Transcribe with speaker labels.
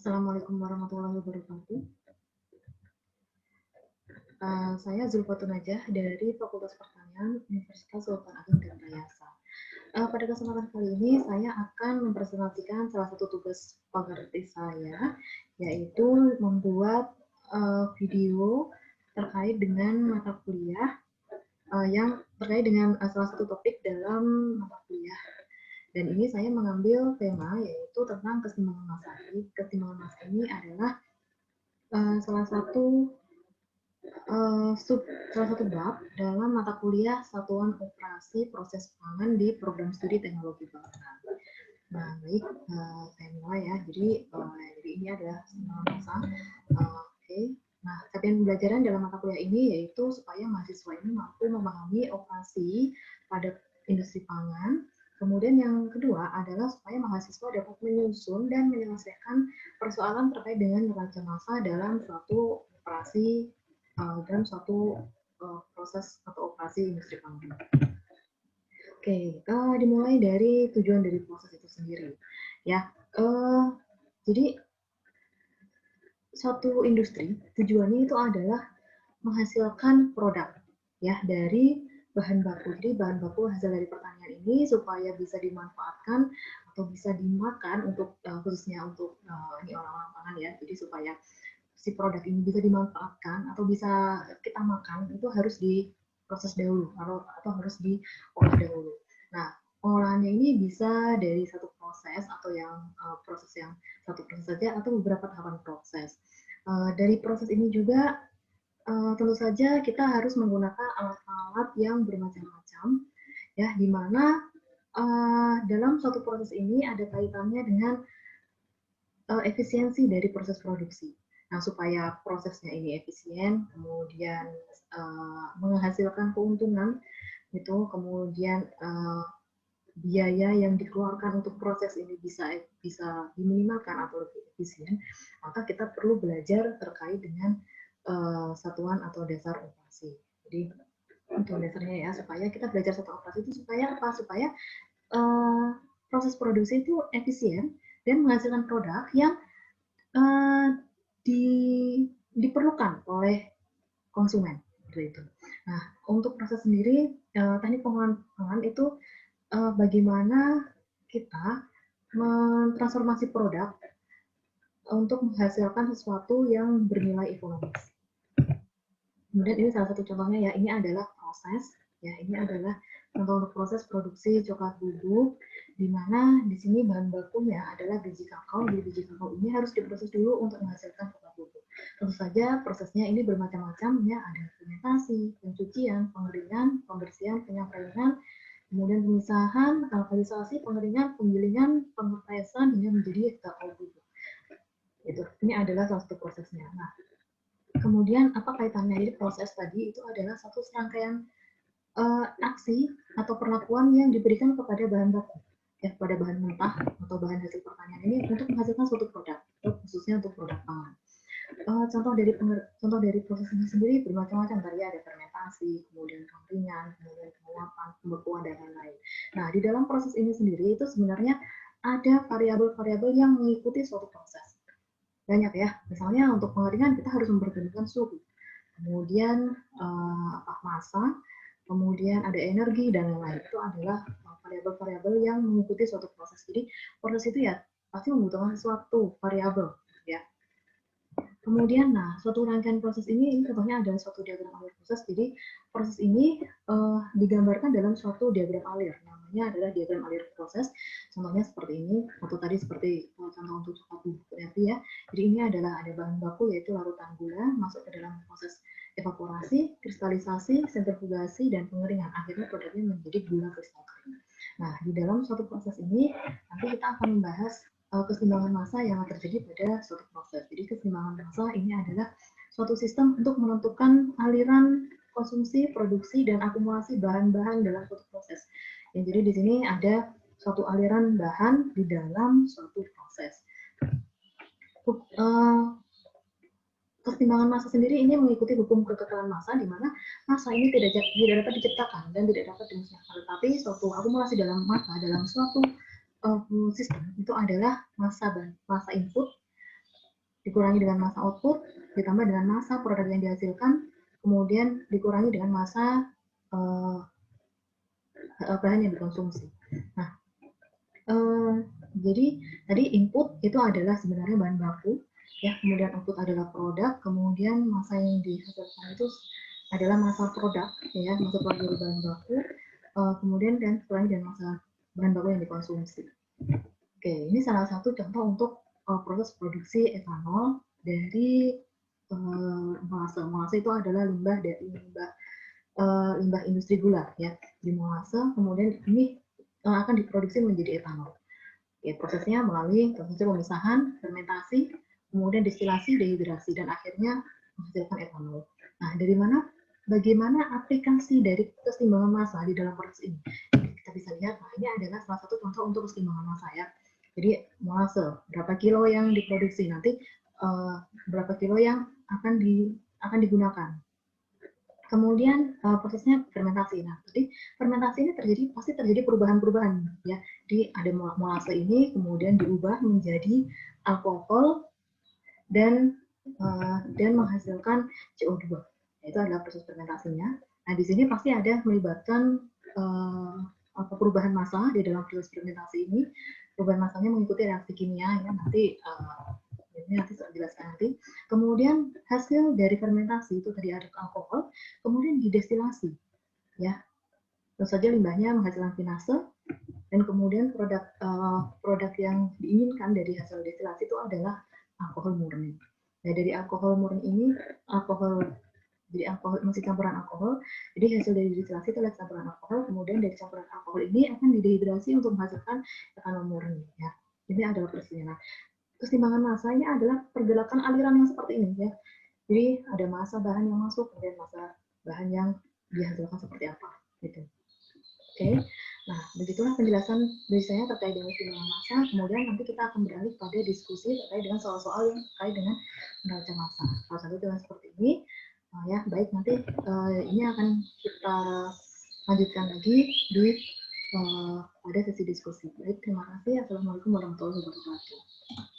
Speaker 1: Assalamualaikum warahmatullahi wabarakatuh. Saya Zulfatun Najah dari Fakultas Pertanian Universitas Sultan Ageng Gandayasa. Pada kesempatan kali ini saya akan mempresentasikan salah satu tugas pengerti saya, yaitu membuat video terkait dengan mata kuliah yang terkait dengan salah satu topik dalam mata kuliah. Dan ini saya mengambil tema yaitu tentang keseimbangan massa. Keseimbangan massa ini adalah salah satu bab dalam mata kuliah Satuan Operasi Proses Pangan di Program Studi Teknologi Pangan. Nah, baik, saya mulai ya. Jadi ini adalah keseimbangan massa. Oke. Nah, capaian pembelajaran dalam mata kuliah ini yaitu supaya mahasiswa ini mampu memahami operasi pada industri pangan. Kemudian yang kedua adalah supaya mahasiswa dapat menyusun dan menyelesaikan persoalan terkait dengan neraca massa dalam suatu operasi dalam suatu proses atau operasi industri pangan. Oke, dimulai dari tujuan dari proses itu sendiri. Ya, jadi suatu industri tujuannya itu adalah menghasilkan produk ya dari bahan baku. Jadi bahan baku hasil dari pertanian ini supaya bisa dimanfaatkan atau bisa dimakan untuk khususnya untuk ini orang-orang pangan ya. Jadi supaya si produk ini bisa dimanfaatkan atau bisa kita makan itu harus diproses dahulu atau harus diolah dahulu. Nah, pengolahannya ini bisa dari satu proses atau yang proses yang satu proses saja atau beberapa tahapan proses. Dari proses ini juga tentu saja kita harus menggunakan alat-alat yang bermacam-macam ya, di mana dalam suatu proses ini ada kaitannya dengan efisiensi dari proses produksi. Nah, supaya prosesnya ini efisien, kemudian menghasilkan keuntungan, gitu, kemudian biaya yang dikeluarkan untuk proses ini bisa diminimalkan atau lebih efisien, maka kita perlu belajar terkait dengan satuan atau dasar operasi. Jadi untuk dasarnya ya, supaya kita belajar satu operasi itu supaya apa? Supaya proses produksi itu efisien dan menghasilkan produk yang diperlukan oleh konsumen itu. Nah, untuk proses sendiri teknik pengolahan pangan itu bagaimana kita mentransformasi produk untuk menghasilkan sesuatu yang bernilai ekonomis. Kemudian ini salah satu contohnya ya, ini adalah proses ya, ini adalah contoh untuk proses produksi coklat bubuk, di mana di sini bahan bakunya adalah biji kakao. Jadi biji kakao ini harus diproses dulu untuk menghasilkan coklat bubuk. Tentu saja prosesnya ini bermacam-macam ya, ada fermentasi, pencucian, pengeringan, pembersihan, penyampaian, kemudian pemisahan, alkalisasi, pengeringan, penggilingan, pengepresan hingga menjadi kakao bubuk. Ini adalah salah satu prosesnya. Nah, kemudian apa kaitannya? Jadi proses tadi itu adalah satu serangkaian aksi atau perlakuan yang diberikan kepada bahan baku, ya, kepada bahan mentah atau bahan hasil pertanian ini untuk menghasilkan suatu produk, khususnya untuk produk pangan. Contoh dari proses ini sendiri bermacam-macam, tadi ada fermentasi, kemudian pengeringan, kemudian penguapan, pembekuan dan lain-lain. Nah, di dalam proses ini sendiri itu sebenarnya ada variabel-variabel yang mengikuti suatu proses. Banyak ya, misalnya untuk pengeringan kita harus memperhatikan suhu, kemudian massa, kemudian ada energi dan lain-lain. Itu adalah variabel-variabel yang mengikuti suatu proses. Jadi proses itu ya pasti membutuhkan sesuatu variabel ya. Kemudian, nah, suatu rangkaian proses ini contohnya adalah suatu diagram alir proses. Jadi proses ini digambarkan dalam suatu diagram alir. Namanya adalah diagram alir proses. Contohnya seperti ini, atau tadi seperti contoh untuk coklat bubuk ya. Jadi ini adalah ada bahan baku yaitu larutan gula masuk ke dalam proses evaporasi, kristalisasi, sentrifugasi, dan pengeringan. Akhirnya produknya menjadi gula kristal kering. Nah, di dalam suatu proses ini nanti kita akan membahas keseimbangan massa yang terjadi pada suatu proses. Jadi keseimbangan massa ini adalah suatu sistem untuk menentukan aliran konsumsi, produksi, dan akumulasi bahan-bahan dalam suatu proses. Ya, jadi di sini ada suatu aliran bahan di dalam suatu proses. Keseimbangan massa sendiri ini mengikuti hukum kekekalan massa, di mana massa ini tidak dapat diciptakan dan tidak dapat dimusnahkan. Tetapi suatu akumulasi dalam massa dalam suatu sistem itu adalah massa input dikurangi dengan massa output, ditambah dengan massa produk yang dihasilkan, kemudian dikurangi dengan massa bahan yang dikonsumsi. Nah, jadi tadi input itu adalah sebenarnya bahan baku, ya, kemudian output adalah produk, kemudian massa yang dihasilkan itu adalah massa produk, ya, massa produk dari bahan baku, kemudian dan dikurangi dengan massa bahan baku yang dikonsumsi. Oke, ini salah satu contoh untuk proses produksi etanol dari molase. Molase itu adalah limbah dari limbah industri gula, ya, di molase, kemudian ini akan diproduksi menjadi etanol. Ya, prosesnya melalui proses pemisahan, fermentasi, kemudian distilasi, dehidrasi, dan akhirnya menghasilkan etanol. Nah, dari mana, bagaimana aplikasi dari keseimbangan massa di dalam proses ini? Kita bisa lihat, nah ini adalah salah satu contoh untuk keseimbangan massa, ya. Jadi molase, berapa kilo yang diproduksi, nanti berapa kilo yang akan digunakan. Kemudian prosesnya fermentasi. Nah, jadi fermentasi ini pasti terjadi perubahan-perubahan, ya. Di ada molase ini kemudian diubah menjadi alkohol dan menghasilkan CO2. Itu adalah proses fermentasinya. Nah, di sini pasti ada melibatkan perubahan massa di dalam proses fermentasi ini. Perubahan massanya mengikuti reaksi kimia, ya, nanti ini nanti saya jelaskan nanti. Kemudian hasil dari fermentasi itu tadi ada alkohol, kemudian didestilasi, ya. Tentu saja limbahnya menghasilkan vinase, dan kemudian produk yang diinginkan dari hasil destilasi itu adalah alkohol murni. Nah, dari alkohol murni ini jadi alkohol masih campuran alkohol. Jadi hasil dari destilasi itu adalah campuran alkohol, kemudian dari campuran alkohol ini akan didehidrasi untuk menghasilkan etanol murni, ya. Ini adalah prosesnya. Nah, keseimbangan massanya adalah pergerakan aliran yang seperti ini, ya. Jadi ada massa bahan yang masuk, kemudian massa bahan yang dihasilkan seperti apa, gitu. Oke. Nah, begitulah penjelasan dari saya terkait dengan keseimbangan massa. Kemudian nanti kita akan beralih pada diskusi terkait dengan soal-soal yang terkait dengan neraca massa. Salah satu dengan seperti ini, ya, baik, nanti ini akan kita lanjutkan lagi di pada sesi diskusi. Baik, terima kasih. Assalamualaikum warahmatullahi wabarakatuh.